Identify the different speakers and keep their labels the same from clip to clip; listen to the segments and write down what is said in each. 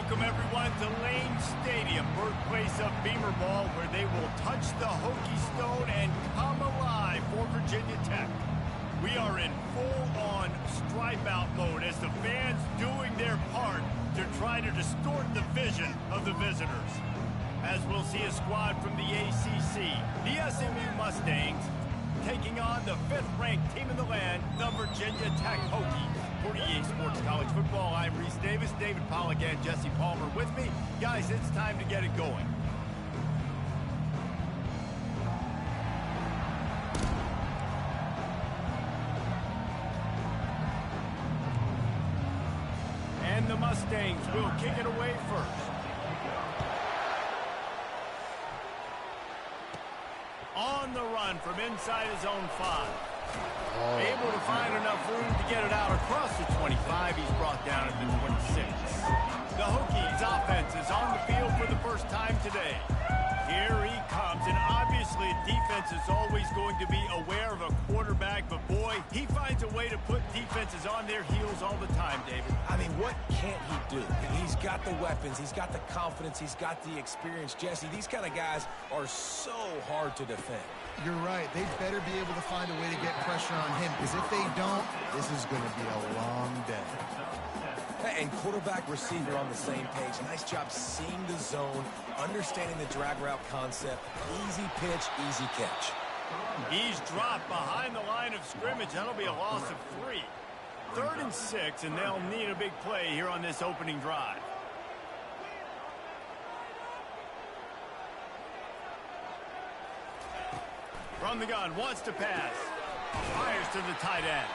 Speaker 1: Welcome, everyone, to Lane Stadium, birthplace of Beamer Ball, where they will touch the Hokie Stone and come alive for Virginia Tech. We are in full-on stripe-out mode as the fans doing their part to try to distort the vision of the visitors. As we'll see a squad from the ACC, the SMU Mustangs, taking on the 5th-ranked team in the land, the Virginia Tech Hokies. For EA Sports College Football, I'm Reese Davis, David Pollack, and Jesse Palmer with me. Guys, it's time to get it going. And the Mustangs will kick it away first. On the run from inside his own 5. Able to find enough room to get it out across the 25. He's brought down at the 26. The Hokies offense is on the field for the first time today. Here he comes, and obviously defense is always going to be aware of a quarterback, but boy, he finds a way to put defenses on their heels all the time, David.
Speaker 2: I mean, what can't he do? He's got the weapons, he's got the confidence, he's got the experience. Jesse, these kind of guys are so hard to defend.
Speaker 3: You're right. They better be able to find a way to get pressure on him, because if they don't, this is going to be a long day.
Speaker 2: And quarterback, receiver on the same page. Nice job seeing the zone, understanding the drag route concept. Easy pitch, easy catch.
Speaker 1: He's dropped behind the line of scrimmage. That'll be a loss of 3. 3rd and 6, and they'll need a big play here on this opening drive. From the gun, wants to pass. Fires to the tight end.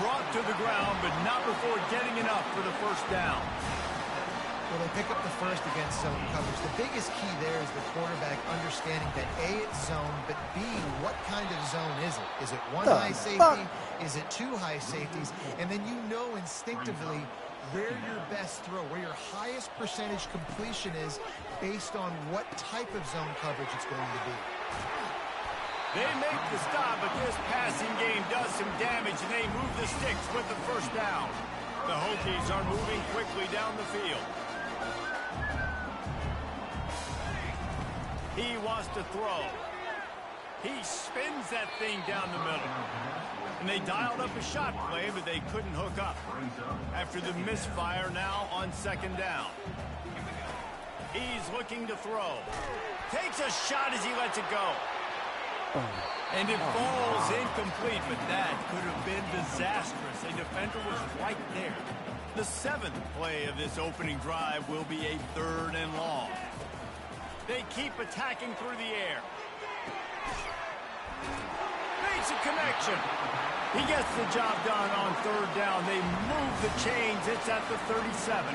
Speaker 1: Brought to the ground, but not before getting enough for the first down.
Speaker 3: Well, they pick up the first against zone coverage. The biggest key there is the quarterback understanding that A, it's zone, but B, what kind of zone is it? Is it one high safety? Is it 2 high safeties? And then you know instinctively where your best throw, where your highest percentage completion is based on what type of zone coverage it's going to be.
Speaker 1: They make the stop, but this passing game does some damage, and they move the sticks with the first down. The Hokies are moving quickly down the field. He wants to throw. He spins that thing down the middle. And they dialed up a shot play, but they couldn't hook up. After the misfire now on 2nd down. He's looking to throw. Takes a shot as he lets it go. And it falls incomplete, but that could have been disastrous. A defender was right there. The 7th play of this opening drive will be a 3rd and long. They keep attacking through the air. Makes a connection. He gets the job done on 3rd down. They move the chains. It's at the 37.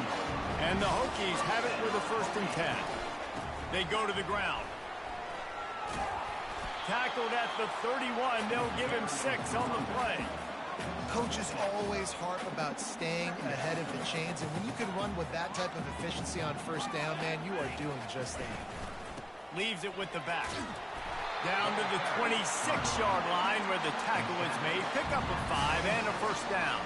Speaker 1: And the Hokies have it with a 1st and 10. They go to the ground. Tackled at the 31. They'll give him 6 on the play.
Speaker 3: Coaches always harp about staying ahead of the chains, and when you can run with that type of efficiency on 1st down, man, you are doing just that.
Speaker 1: Leaves it with the back. Down to the 26-yard line where the tackle is made. Pick up a 5 and a 1st down.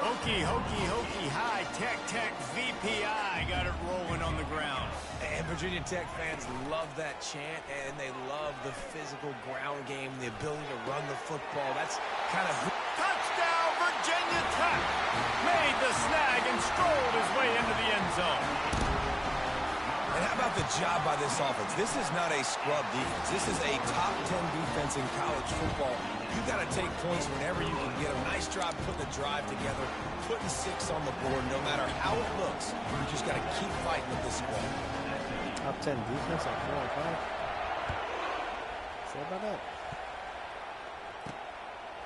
Speaker 1: Hokie, Hokie, Hokie, high, Tech, Tech, VPI. Got it rolling on the ground.
Speaker 2: And Virginia Tech fans love that chant, and they love the physical ground game, the ability to run the football. That's kind of...
Speaker 1: Touchdown, Virginia Tech! Made the snag and strolled his way into the end zone.
Speaker 2: And how about the job by this offense? This is not a scrub defense. This is a top 10 defense in college football. You got to take points whenever you can get them. Nice job putting the drive together, putting 6 on the board. No matter how it looks, you just got to keep fighting with this squad.
Speaker 4: Top 10 defense at 4 and 5. Say about that.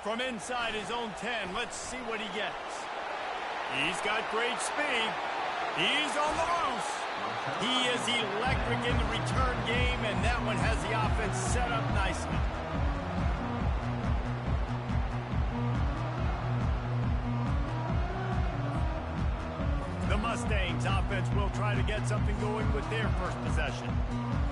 Speaker 1: From inside his own 10, let's see what he gets. He's got great speed. He's on the loose. He is electric in the return game, and that one has the offense set up nicely. The Mustangs offense will try to get something going with their first possession.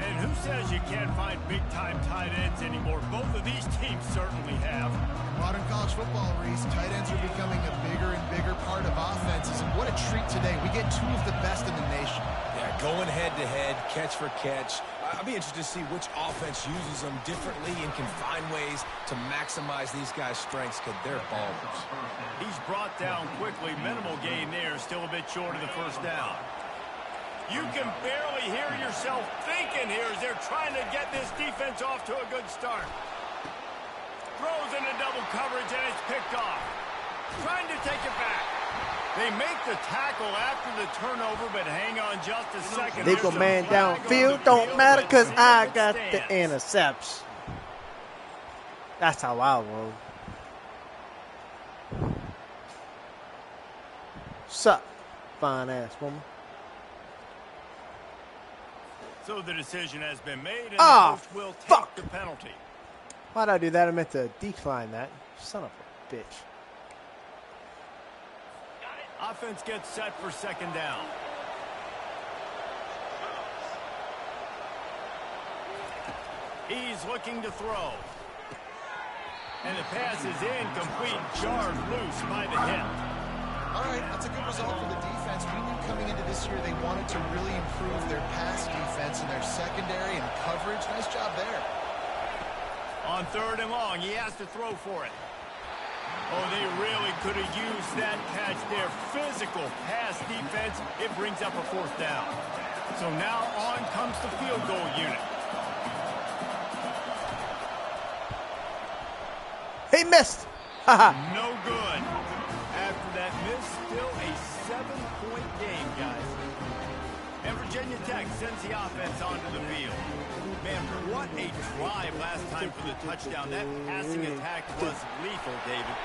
Speaker 1: And who says you can't find big-time tight ends anymore? Both of these teams certainly have.
Speaker 3: Modern college football, Reese, tight ends are becoming a bigger and bigger part of offenses. And what a a treat today. We get two of the best in the nation.
Speaker 2: Yeah, going head-to-head, catch for catch. I'll be interested to see which offense uses them differently and can find ways to maximize these guys' strengths because they're ballers.
Speaker 1: He's brought down quickly. Minimal gain there. Still a bit short of the first down. You can barely hear yourself thinking here as they're trying to get this defense off to a good start. Throws into double coverage, and it's picked off. Trying to take it back. They make the tackle after the turnover, but hang on just a second.
Speaker 4: Legal man downfield. Don't matter because I got the interception. That's how I roll. Sup, fine ass woman.
Speaker 1: So the decision has been made, and the coach will take the penalty.
Speaker 4: Why'd I do that? I meant to decline that. Son of a bitch.
Speaker 1: Offense gets set for second down. He's looking to throw. And the pass is incomplete, jarred loose by the hit.
Speaker 3: All right, that's a good result for the defense. We knew coming into this year they wanted to really improve their pass defense and their secondary and coverage. Nice job there.
Speaker 1: On third and long, he has to throw for it. Oh, they really could have used that catch there. Physical pass defense. It brings up a fourth down. So now on comes the field goal unit.
Speaker 4: He missed.
Speaker 1: No good. After that miss, still a 7-point game, guys. And Virginia Tech sends the offense onto the field. Man, what a drive last time for the touchdown. That passing attack was lethal, David.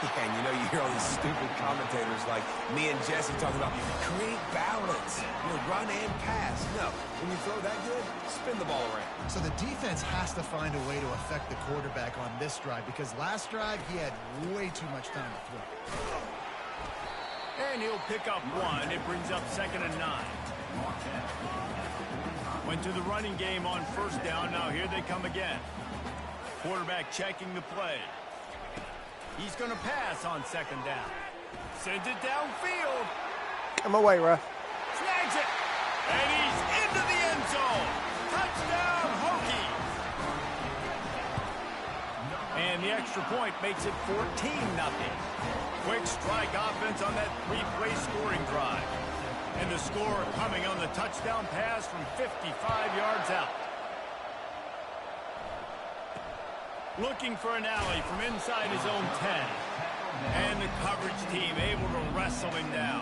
Speaker 2: Yeah, and you know, you hear all these stupid commentators like me and Jesse talking about create balance, run and pass. No, when you throw that good, spin the ball around.
Speaker 3: So the defense has to find a way to affect the quarterback on this drive because last drive he had way too much time to throw.
Speaker 1: And he'll pick up one. It brings up 2nd and 9. Went to the running game on first down. Now here they come again. Quarterback checking the play. He's going to pass on 2nd down. Sends it downfield.
Speaker 4: I'm away, Ruff.
Speaker 1: Snags it. And he's into the end zone. Touchdown, Hokies. And the extra point makes it 14-0. Quick strike offense on that 3-play scoring drive. And the score coming on the touchdown pass from 55 yards out. Looking for an alley from inside his own 10. And the coverage team able to wrestle him down.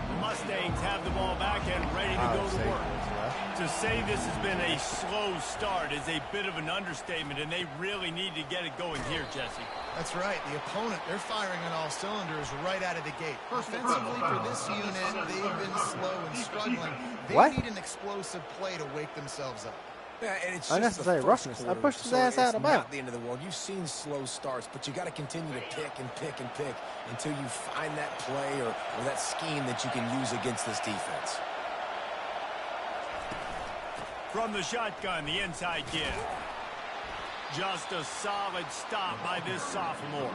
Speaker 1: The Mustangs have the ball back and ready to go to work. To say this has been a slow start is a bit of an understatement, and they really need to get it going here, Jesse.
Speaker 3: That's right. The opponent, they're firing on all cylinders right out of the gate. Offensively for this unit, they've been slow and struggling. They need an explosive play to wake themselves up.
Speaker 2: Yeah, and it's
Speaker 4: unnecessary roughness. I pushed his ass out of bounds.
Speaker 2: It's not the end of the world. You've seen slow starts, but you got to continue to pick and pick and pick until you find that play or that scheme that you can use against this defense.
Speaker 1: From the shotgun, the inside give. Just a solid stop by this sophomore.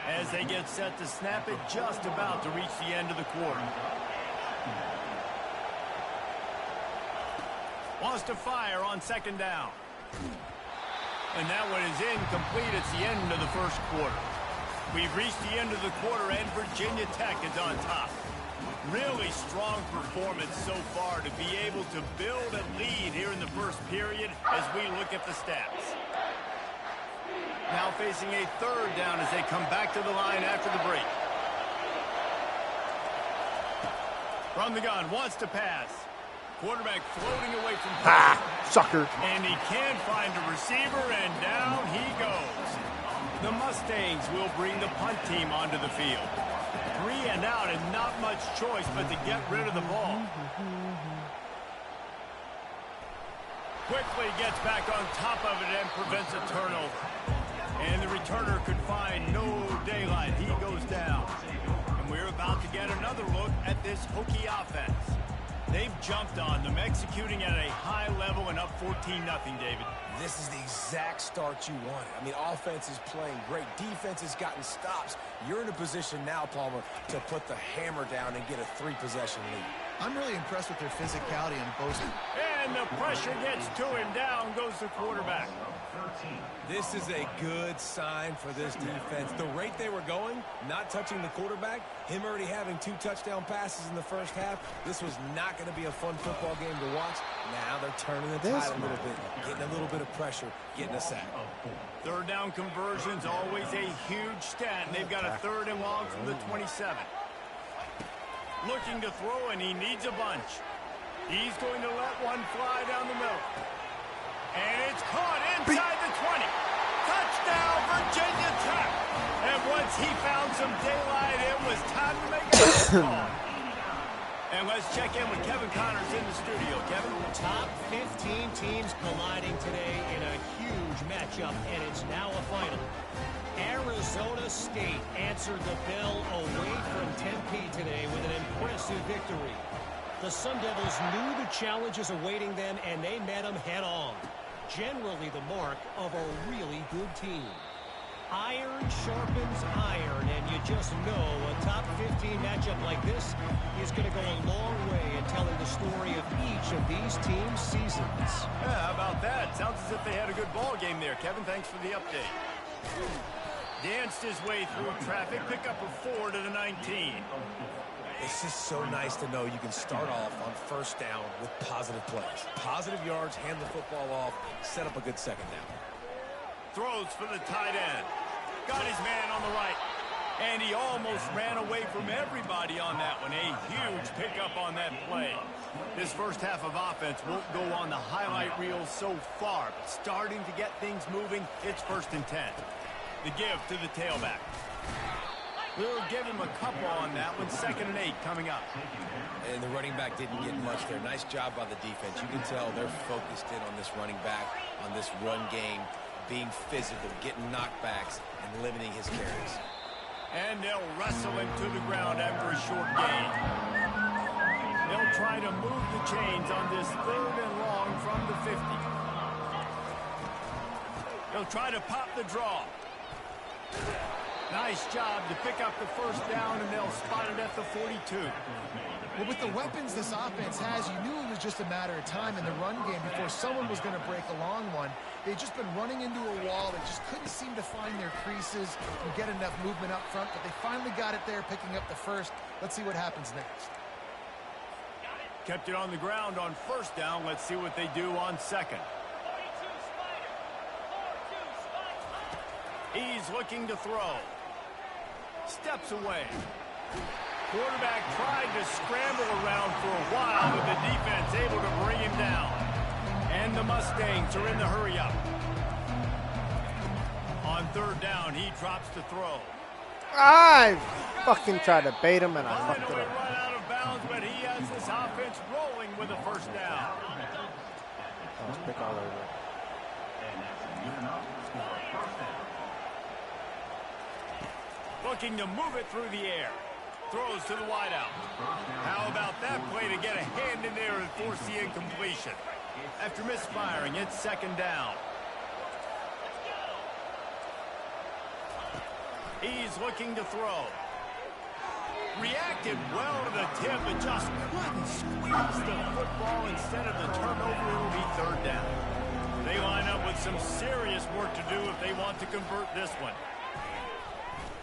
Speaker 1: As they get set to snap it, just about to reach the end of the quarter. Wants to fire on 2nd down. And that one is incomplete. It's the end of the first quarter. We've reached the end of the quarter, and Virginia Tech is on top. Really strong performance so far to be able to build a lead here in the first period as we look at the stats. Now facing a 3rd down as they come back to the line after the break. From the gun, wants to pass. Quarterback floating away from
Speaker 4: sucker.
Speaker 1: And he can't find a receiver, and down he goes. The Mustangs will bring the punt team onto the field. 3 and out, and not much choice but to get rid of the ball. Quickly gets back on top of it and prevents a turnover. And the returner could find no daylight. He goes down. And we're about to get another look at this Hokie offense. They've jumped on them, executing at a high level and up 14-0, David.
Speaker 2: This is the exact start you wanted. I mean, offense is playing great. Defense has gotten stops. You're in a position now, Palmer, to put the hammer down and get a 3-possession lead.
Speaker 3: I'm really impressed with their physicality on both.
Speaker 1: And the pressure gets to him. Down goes the quarterback.
Speaker 2: This is a good sign for this defense. The rate they were going, not touching the quarterback, him already having 2 touchdown passes in the first half, this was not going to be a fun football game to watch. Now they're turning the tide a little bit, getting a little bit of pressure, getting a sack.
Speaker 1: Third down conversion's always a huge stat, and they've got a 3rd and long from the 27. Looking to throw, and he needs a bunch. He's going to let one fly down the middle. And it's caught inside the 20. Touchdown, Virginia Tech. And once he found some daylight, it was time to make a call. And let's check in with Kevin Connors in the studio. Kevin?
Speaker 5: Top 15 teams colliding today in a huge matchup, and it's now a final. Arizona State answered the bell away from Tempe today with an impressive victory. The Sun Devils knew the challenges awaiting them, and they met them head-on. Generally the mark of a really good team. Iron sharpens iron, and you just know a top 15 matchup like this is going to go a long way in telling the story of each of these teams' seasons.
Speaker 1: Yeah, how about that? Sounds as if they had a good ball game there. Kevin, thanks for the update. Danced his way through traffic, pick up a 4 to the 19.
Speaker 2: It's just so nice to know you can start off on 1st down with positive plays. Positive yards, hand the football off, set up a good 2nd down.
Speaker 1: Throws for the tight end. Got his man on the right. And he almost ran away from everybody on that one. A huge pickup on that play. This first half of offense won't go on the highlight reel so far, but starting to get things moving, it's 1st and 10. The give to the tailback. We'll give him a couple on that one. 2nd and 8 coming up.
Speaker 2: And the running back didn't get much there. Nice job by the defense. You can tell they're focused in on this running back, on this run game, being physical, getting knockbacks, and limiting his carries.
Speaker 1: And they'll wrestle him to the ground after a short gain. They'll try to move the chains on this 3rd and long from the 50. They'll try to pop the draw. Nice job to pick up the 1st down, and they'll spot it at the 42.
Speaker 3: Well, with the weapons this offense has, you knew it was just a matter of time in the run game before someone was going to break a long one. They'd just been running into a wall. They just couldn't seem to find their creases and get enough movement up front, but they finally got it there, picking up the 1st. Let's see what happens next.
Speaker 1: Kept it on the ground on 1st down. Let's see what they do on 2nd. He's looking to throw. Steps away. Quarterback tried to scramble around for a while, but the defense able to bring him down. And the Mustangs are in the hurry-up. On 3rd down, he drops the throw.
Speaker 4: I fucking tried to bait him, and I fucked it
Speaker 1: Finally
Speaker 4: up.
Speaker 1: run out of bounds, but he has this offense rolling with a 1st down.
Speaker 4: I was pick all over it.
Speaker 1: Looking to move it through the air. Throws to the wideout. How about that play to get a hand in there and force the incompletion? After misfiring, it's 2nd down. He's looking to throw. Reacted well to the tip, but just couldn't squeeze the football. Instead of the turnover, it'll be 3rd down. They line up with some serious work to do if they want to convert this one.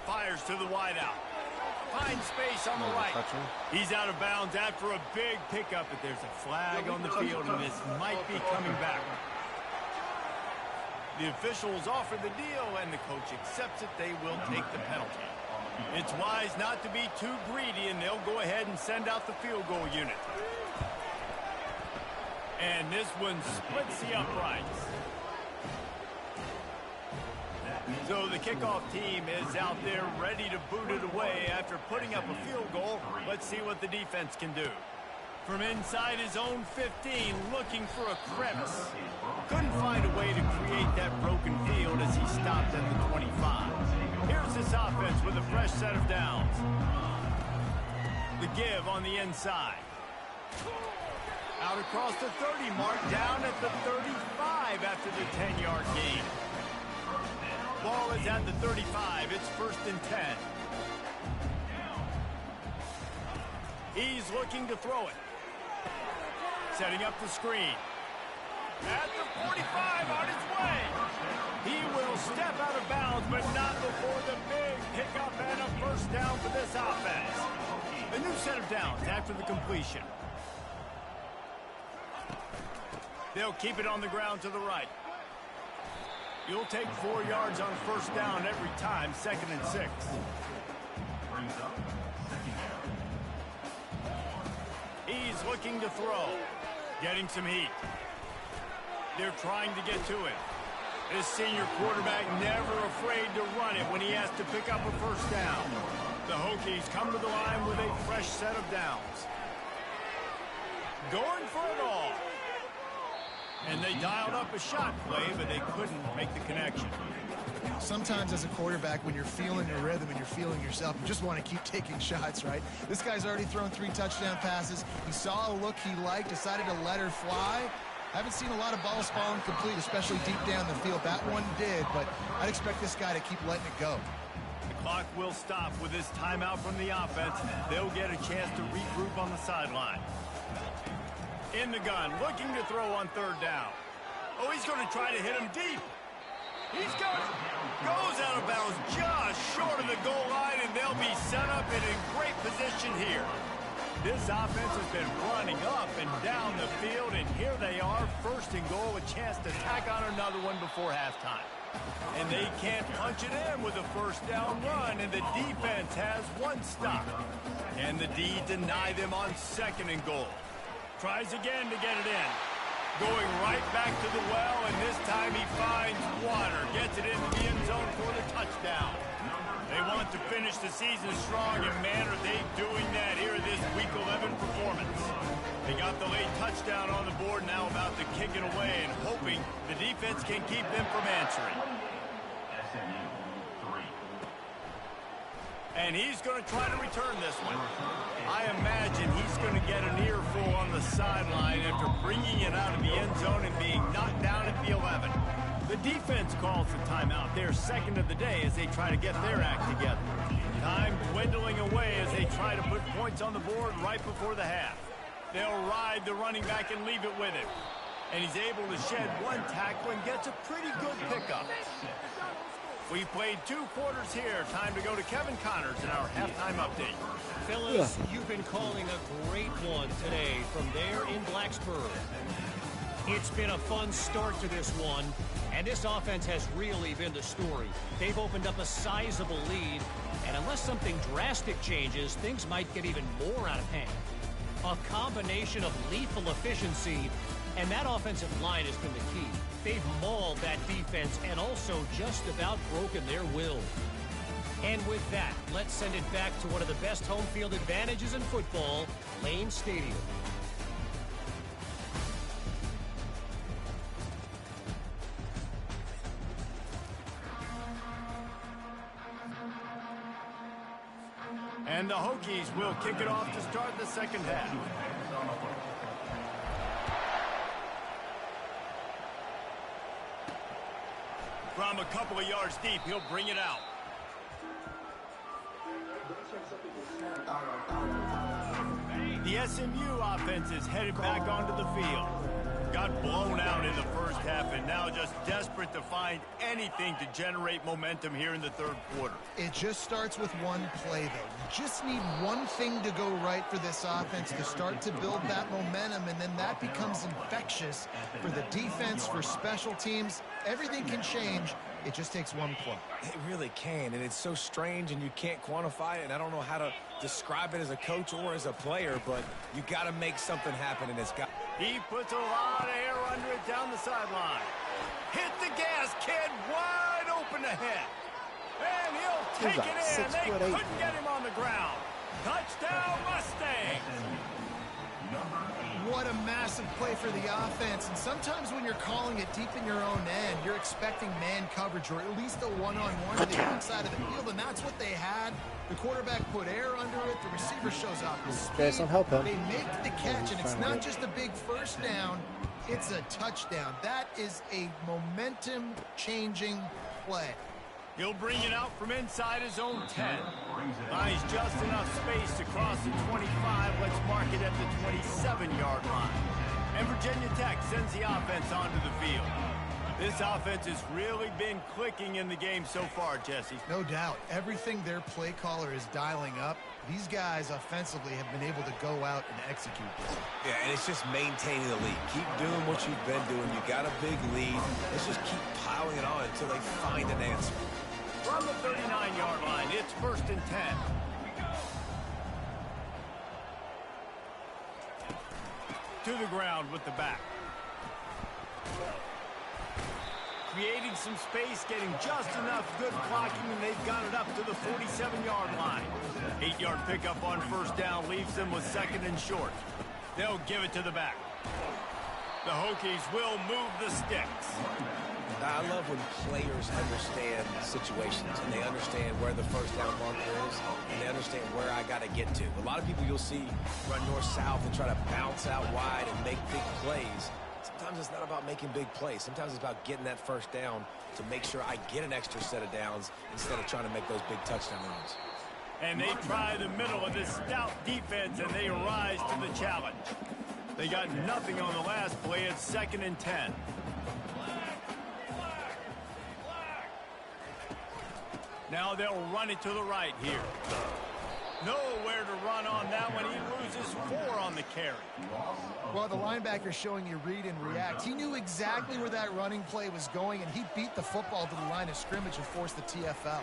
Speaker 1: Fires to the wideout. Finds space on the right. He's out of bounds after a big pickup, but there's a flag on the field, and this might be coming back. The officials offer the deal, and the coach accepts it. They will take the penalty. It's wise not to be too greedy, and they'll go ahead and send out the field goal unit. And this one splits the uprights. So the kickoff team is out there ready to boot it away after putting up a field goal. Let's see what the defense can do. From inside his own 15, looking for a crevice. Couldn't find a way to create that broken field as he stopped at the 25. Here's this offense with a fresh set of downs. The give on the inside. Out across the 30 mark, down at the 35 after the 10-yard gain. Ball is at the 35. It's 1st and 10. He's looking to throw it. Setting up the screen. At the 45, on his way. He will step out of bounds, but not before the big pickup and a 1st down for this offense. A new set of downs after the completion. They'll keep it on the ground to the right. You'll take 4 yards on 1st down every time, 2nd and 6. He's looking to throw. Getting some heat. They're trying to get to it. This senior quarterback never afraid to run it when he has to pick up a 1st down. The Hokies come to the line with a fresh set of downs. Going for it all. And they dialed up a shot play, but they couldn't make the connection.
Speaker 3: Sometimes as a quarterback, when you're feeling your rhythm and you're feeling yourself, you just want to keep taking shots, right? This guy's already thrown 3 touchdown passes. He saw a look he liked, decided to let her fly. Haven't seen a lot of balls falling complete, especially deep down the field. That one did, but I'd expect this guy to keep letting it go.
Speaker 1: The clock will stop with this timeout from the offense. They'll get a chance to regroup on the sideline. In the gun, looking to throw on 3rd down. Oh, he's going to try to hit him deep. He's got it. Goes out of bounds just short of the goal line, and they'll be set up and in great position here. This offense has been running up and down the field, and here they are, 1st and goal, a chance to tack on another one before halftime. And they can't punch it in with a 1st down run, and the defense has 1 stop. Can the D deny them on 2nd and goal? Tries again to get it in. Going right back to the well, and this time he finds water. Gets it into the end zone for the touchdown. They want to finish the season strong, and man, are they doing that here in this Week 11 performance. They got the late touchdown on the board, now about to kick it away and hoping the defense can keep them from answering. And he's going to try to return this one. I imagine he's going to get an earful on the sideline after bringing it out of the end zone and being knocked down at the 11. The defense calls the timeout, their 2nd of the day, as they try to get their act together. Time dwindling away as they try to put points on the board right before the half. They'll ride the running back and leave it with him. And he's able to shed 1 tackle and gets a pretty good pickup. We played 2 quarters here. Time to go to Kevin Connors in our halftime update.
Speaker 5: Fellas, you've been calling a great one today from there in Blacksburg. It's been a fun start to this one, and this offense has really been the story. They've opened up a sizable lead, and unless something drastic changes, things might get even more out of hand. A combination of lethal efficiency, and that offensive line has been the key. They've mauled that defense and also just about broken their will. And with that, let's send it back to one of the best home field advantages in football, Lane Stadium.
Speaker 1: And the Hokies will kick it off to start the 2nd half. From a couple of yards deep, he'll bring it out. The SMU offense is headed back onto the field. Got blown out in the 1st half and now just desperate to find anything to generate momentum here in the 3rd quarter.
Speaker 3: It just starts with 1 play, though. You just need 1 thing to go right for this offense to start to build that momentum, and then that becomes infectious for the defense, for special teams. Everything can change. It just takes 1 play.
Speaker 2: It really can, and it's so strange, and you can't quantify it, and I don't know how to describe it as a coach or as a player, but you got to make something happen in this guy.
Speaker 1: He puts a lot of air under it down the sideline. Hit the gas, kid, wide open ahead. And he'll take it in. They couldn't get him on the ground. Touchdown, Mustangs.
Speaker 3: What a massive play for the offense. And sometimes when you're calling it deep in your own end, you're expecting man coverage or at least a one-on-one to the outside of the field, and that's what they had. The quarterback put air under it. The receiver shows off his speed.
Speaker 4: Guys, don't help him.
Speaker 3: They make the catch, and it's not just a big first down. It's a touchdown. That is a momentum-changing play.
Speaker 1: He'll bring it out from inside his own 10. Buys just enough space to cross the 25. Let's mark it at the 27-yard line. And Virginia Tech sends the offense onto the field. This offense has really been clicking in the game so far, Jesse.
Speaker 3: No doubt. Everything their play caller is dialing up, these guys offensively have been able to go out and execute this.
Speaker 2: Yeah, and it's just maintaining the lead. Keep doing what you've been doing. You got a big lead. Let's just keep piling it on until they find an answer.
Speaker 1: From the 39-yard line, it's 1st and 10. To the ground with the back. Creating some space, getting just enough good blocking, and they've got it up to the 47-yard line. 8-yard pickup on 1st down leaves them with 2nd and short. They'll give it to the back. The Hokies will move the sticks.
Speaker 2: I love when players understand situations and they understand where the 1st down marker is and they understand where I got to get to. A lot of people you'll see run north-south and try to bounce out wide and make big plays. Sometimes it's not about making big plays. Sometimes it's about getting that 1st down to make sure I get an extra set of downs instead of trying to make those big touchdown runs.
Speaker 1: And they try the middle of this stout defense, and they rise to the challenge. They got nothing on the last play. It's 2nd and 10. Now they'll run it to the right here. Nowhere to run on that one. He loses 4 on the carry.
Speaker 3: Well, the linebacker's showing you read and react. He knew exactly where that running play was going, and he beat the football to the line of scrimmage and forced the TFL.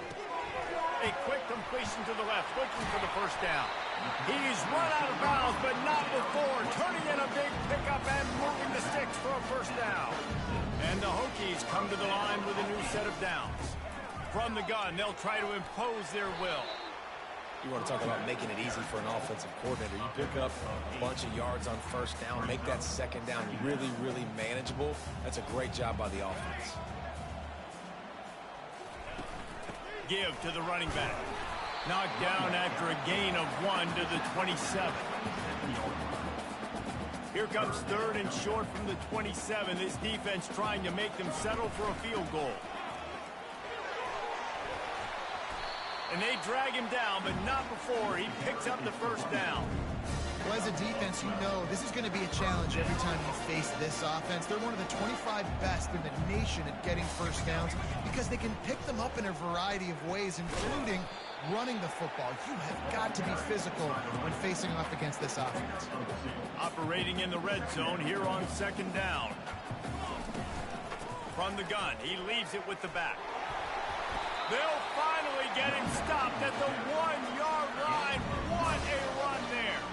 Speaker 1: A quick completion to the left, looking for the 1st down. He's run out of bounds, but not before. Turning in a big pickup and moving the sticks for a 1st down. And the Hokies come to the line with a new set of downs. From the gun, they'll try to impose their will.
Speaker 2: You want to talk about making it easy for an offensive coordinator. You pick up a bunch of yards on 1st down, make that 2nd down really, really manageable. That's a great job by the offense.
Speaker 1: Give to the running back. Knocked down after a gain of 1 to the 27. Here comes 3rd and short from the 27. This defense trying to make them settle for a field goal. And they drag him down, but not before he picks up the 1st down.
Speaker 3: Well, as a defense, you know this is going to be a challenge every time you face this offense. They're one of the 25 best in the nation at getting 1st downs because they can pick them up in a variety of ways, including running the football. You have got to be physical when facing off against this offense.
Speaker 1: Operating in the red zone here on 2nd down. From the gun, he leaves it with the back. They'll finally get him stopped at the 1-yard line. What a run there.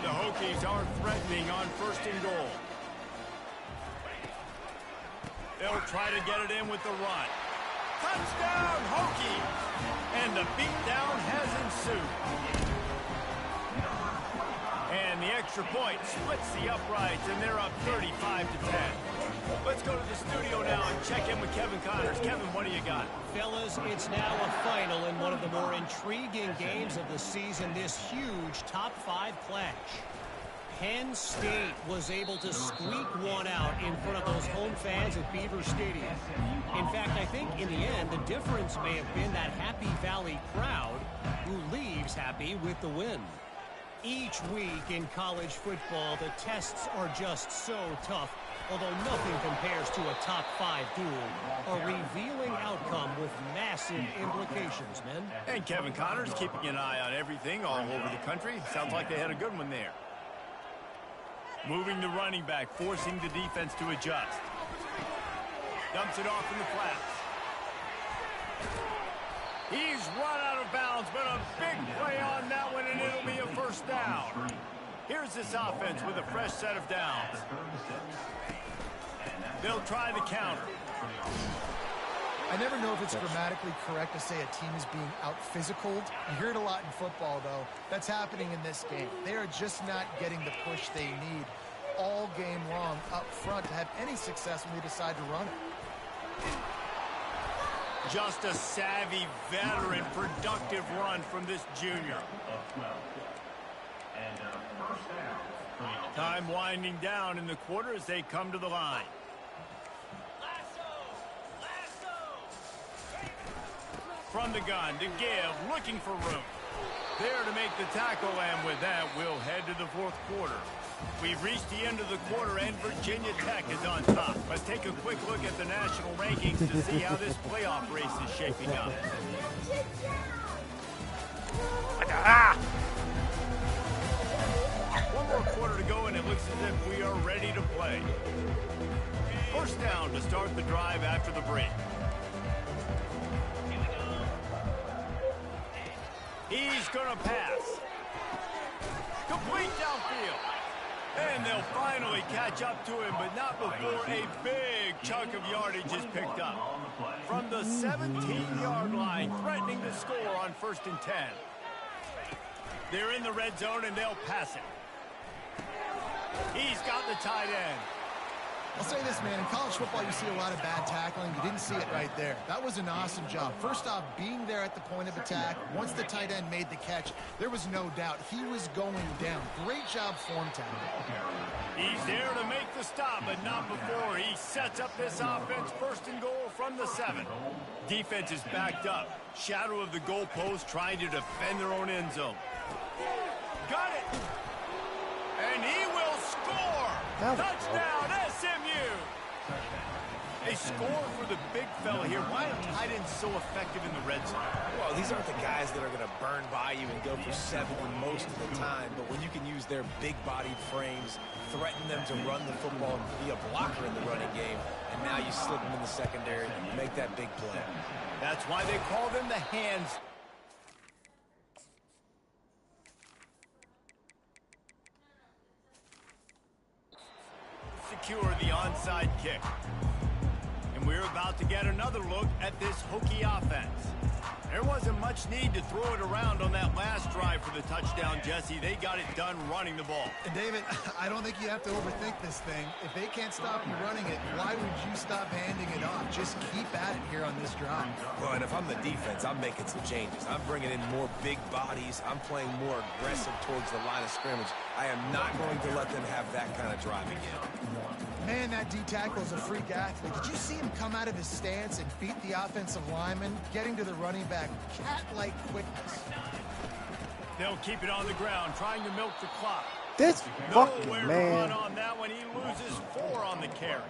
Speaker 1: The Hokies are threatening on 1st and goal. They'll try to get it in with the run. Touchdown, Hokies! And the beatdown has ensued. And the extra point splits the uprights, and they're up 35-10. Let's go to the studio now and check in with Kevin Connors. Kevin, what do you got?
Speaker 5: Fellas, it's now a final in one of the more intriguing games of the season, this huge top 5 clash. Penn State was able to squeak one out in front of those home fans at Beaver Stadium. In fact, I think in the end, the difference may have been that Happy Valley crowd who leaves happy with the win. Each week in college football, the tests are just so tough, although nothing compares to a top 5 duel, a revealing outcome with massive implications, men.
Speaker 1: And Kevin Connors keeping an eye on everything all over the country. Sounds like they had a good one there. Moving the running back, forcing the defense to adjust. Dumps it off in the flats. He's run out of bounds, but a big play on that one, and it'll be a 1st down. Here's this offense with a fresh set of downs. They'll try the counter.
Speaker 3: I never know if it's grammatically correct to say a team is being out-physicaled. You hear it a lot in football, though. That's happening in this game. They are just not getting the push they need all game long up front to have any success when they decide to run it.
Speaker 1: Just a savvy, veteran, productive run from this junior. Time winding down in the quarter as they come to the line. From the gun to give, looking for room. There to make the tackle, and with that, we'll head to the fourth quarter. We've reached the end of the quarter, and Virginia Tech is on top. Let's take a quick look at the national rankings to see how this playoff race is shaping up. One more quarter to go, and it looks as if we are ready to play. First down to start the drive after the break. He's going to pass. Complete downfield. And they'll finally catch up to him, but not before a big chunk of yardage is picked up. From the 17-yard line, threatening to score on 1st and 10. They're in the red zone, and they'll pass it. He's got the tight end.
Speaker 3: I'll say this, man. In college football, you see a lot of bad tackling. You didn't see it right there. That was an awesome job. First off, being there at the point of attack. Once the tight end made the catch, there was no doubt he was going down. Great job form tackle.
Speaker 1: He's there to make the stop, but not before he sets up this offense. 1st and goal from the 7. Defense is backed up. Shadow of the goalpost, trying to defend their own end zone. Got it. And he will score. Touchdown, SMU. A score for the big fella here. Why are tight ends so effective in the red zone?
Speaker 2: Well, these aren't the guys that are going to burn by you and go for 70 most of the time, but when you can use their big-bodied frames, threaten them to run the football and be a blocker in the running game, and now you slip them in the secondary and make that big play.
Speaker 1: That's why they call them the hands. Secure the onside kick. And we're about to get another look at this Hokie offense. There wasn't much need to throw it around on that last drive for the touchdown, Jesse. They got it done running the ball.
Speaker 3: And David, I don't think you have to overthink this thing. If they can't stop you running it, why would you stop handing it off? Just keep at it here on this drive.
Speaker 2: Well, and if I'm the defense, I'm making some changes. I'm bringing in more big bodies. I'm playing more aggressive towards the line of scrimmage. I am not going to let them have that kind of drive again.
Speaker 3: Man, that D-tackle is a freak athlete. Did you see him come out of his stance and beat the offensive lineman, getting to the running back? Cat-like quickness.
Speaker 1: They'll keep it on the ground, trying to milk the clock.
Speaker 4: This fucking
Speaker 1: Nowhere
Speaker 4: man.
Speaker 1: to run on that one. He loses 4 on the carry.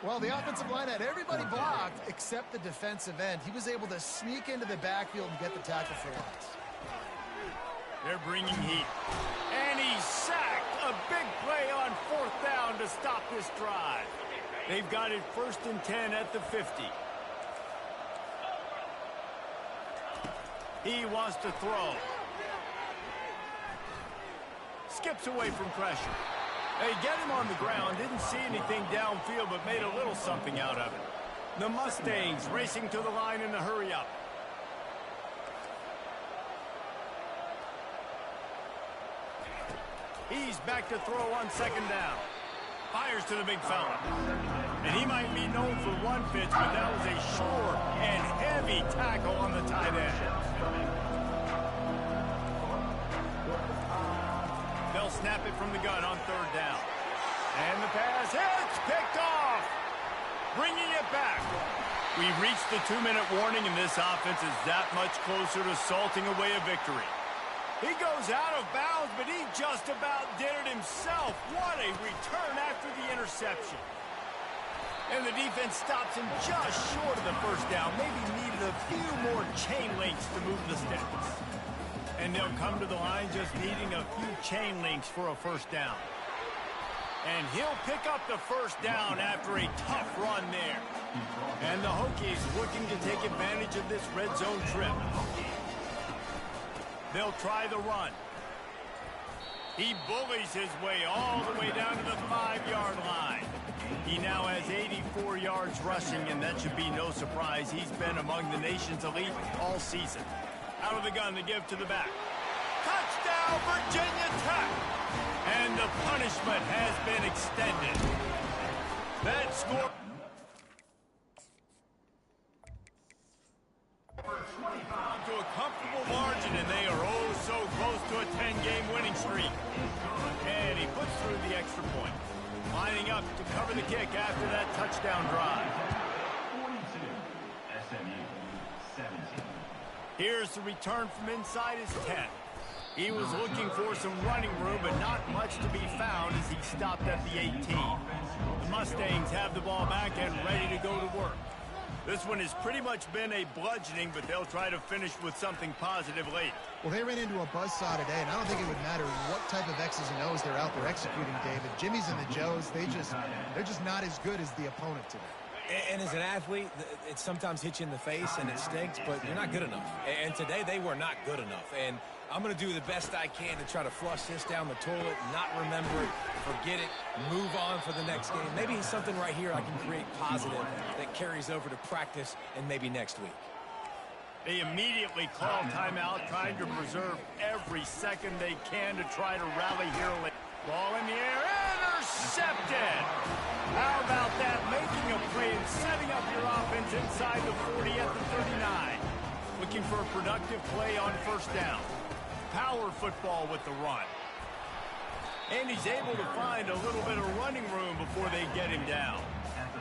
Speaker 3: Well, the offensive line had everybody blocked except the defensive end. He was able to sneak into the backfield and get the tackle for loss.
Speaker 1: They're bringing heat. And he's sacked. A big play on 4th down to stop this drive. They've got it 1st and 10 at the 50. He wants to throw. Skips away from pressure. They get him on the ground. Didn't see anything downfield, but made a little something out of it. The Mustangs racing to the line in a hurry-up. He's back to throw on 2nd down. Fires to the big fella. And he might be known for run fits, but that was a short and heavy tackle on the tight end. They'll snap it from the gun on 3rd down. And the pass hits, picked off. Bringing it back. We've reached the 2-minute warning, and this offense is that much closer to salting away a victory. He goes out of bounds, but he just about did it himself. What a return after the interception. And the defense stops him just short of the 1st down. Maybe needed a few more chain links to move the sticks. And they'll come to the line just needing a few chain links for a 1st down. And he'll pick up the 1st down after a tough run there. And the Hokies looking to take advantage of this red zone trip. They'll try the run. He bullies his way all the way down to the 5-yard line. He now has 84 yards rushing, and that should be no surprise. He's been among the nation's elite all season. Out of the gun to give to the back. Touchdown, Virginia Tech! And the punishment has been extended. That score... comfortable margin, and they are oh so close to a 10-game winning streak. And he puts through the extra point. Lining up to cover the kick after that touchdown drive.
Speaker 6: 42, SMU, 17.
Speaker 1: Here's the return from inside his 10. He was looking for some running room, but not much to be found as he stopped at the 18. The Mustangs have the ball back and ready to go to work. This one has pretty much been a bludgeoning, but they'll try to finish with something positive late.
Speaker 3: Well, they ran into a buzzsaw today, and I don't think it would matter what type of X's and O's they're out there executing, David. Jimmy's and the Joes, they're just not as good as the opponent today.
Speaker 2: And as an athlete, it sometimes hits you in the face and it stinks, but you're not good enough. And today they were not good enough. And I'm going to do the best I can to try to flush this down the toilet, not remember it, forget it, move on for the next game. Maybe something right here I can create positive that carries over to practice and maybe next week.
Speaker 1: They immediately call timeout, trying to preserve every second they can to try to rally here late. Ball in the air, intercepted! How about that? Making a play and setting up your offense inside the 40 at the 39. Looking for a productive play on first down. Power football with the run. And he's able to find a little bit of running room before they get him down.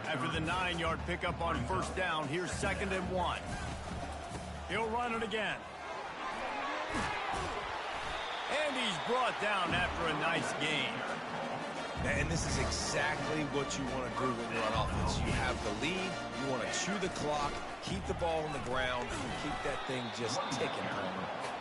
Speaker 1: After the 9-yard pickup on first down, here's 2nd and 1. He'll run it again. And he's brought down after a nice gain.
Speaker 2: And this is exactly what you want to do when you're on offense. You have the lead, you want to chew the clock, keep the ball on the ground, and keep that thing just ticking.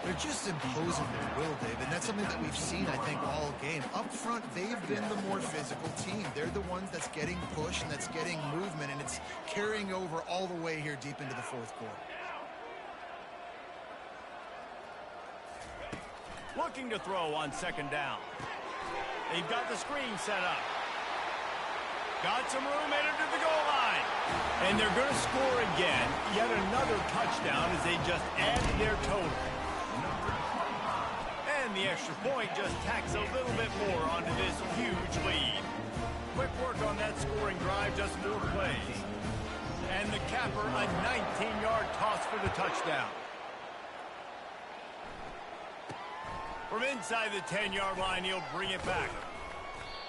Speaker 3: They're just imposing their will, David. That's something that we've seen, I think, all game. Up front, they've been the more physical team. They're the ones that's getting push and that's getting movement, and it's carrying over all the way here deep into the fourth quarter.
Speaker 1: Looking to throw on 2nd down. They've got the screen set up. Got some room headed to the goal line. And they're going to score again. Yet another touchdown as they just added their total. And the extra point just tacks a little bit more onto this huge lead. Quick work on that scoring drive, just 4 plays. And the capper, a 19-yard toss for the touchdown. From inside the 10-yard line, he'll bring it back.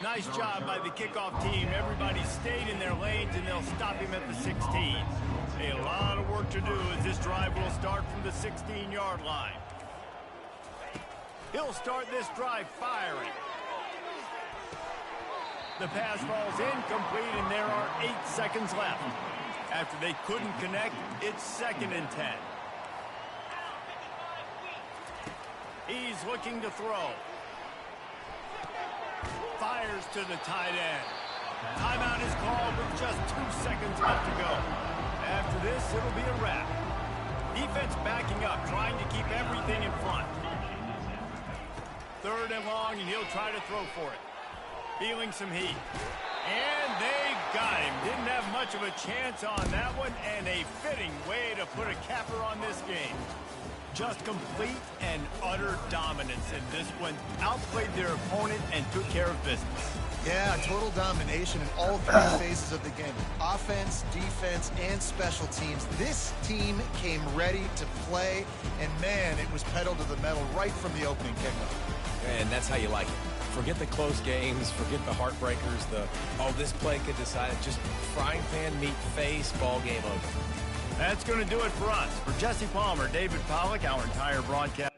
Speaker 1: Nice job by the kickoff team. Everybody stayed in their lanes, and they'll stop him at the 16. A lot of work to do as this drive will start from the 16-yard line. He'll start this drive firing. The pass falls incomplete, and there are 8 seconds left. After they couldn't connect, it's 2nd and 10. He's looking to throw. Fires to the tight end. Timeout is called with just 2 seconds left to go. After this, it'll be a wrap. Defense backing up, trying to keep everything in front. 3rd and long, and he'll try to throw for it. Feeling some heat. And they got him. Didn't have much of a chance on that one, and a fitting way to put a capper on this game. Just complete and utter dominance in this one. Outplayed their opponent and took care of business.
Speaker 3: Yeah, total domination in all 3 phases of the game. Offense, defense, and special teams. This team came ready to play, and man, it was pedal to the metal right from the opening kickoff.
Speaker 2: And that's how you like it. Forget the close games, forget the heartbreakers, this play could decide it. Just frying pan meet face, ball game over.
Speaker 1: That's going to do it for us. For Jesse Palmer, David Pollack, our entire broadcast.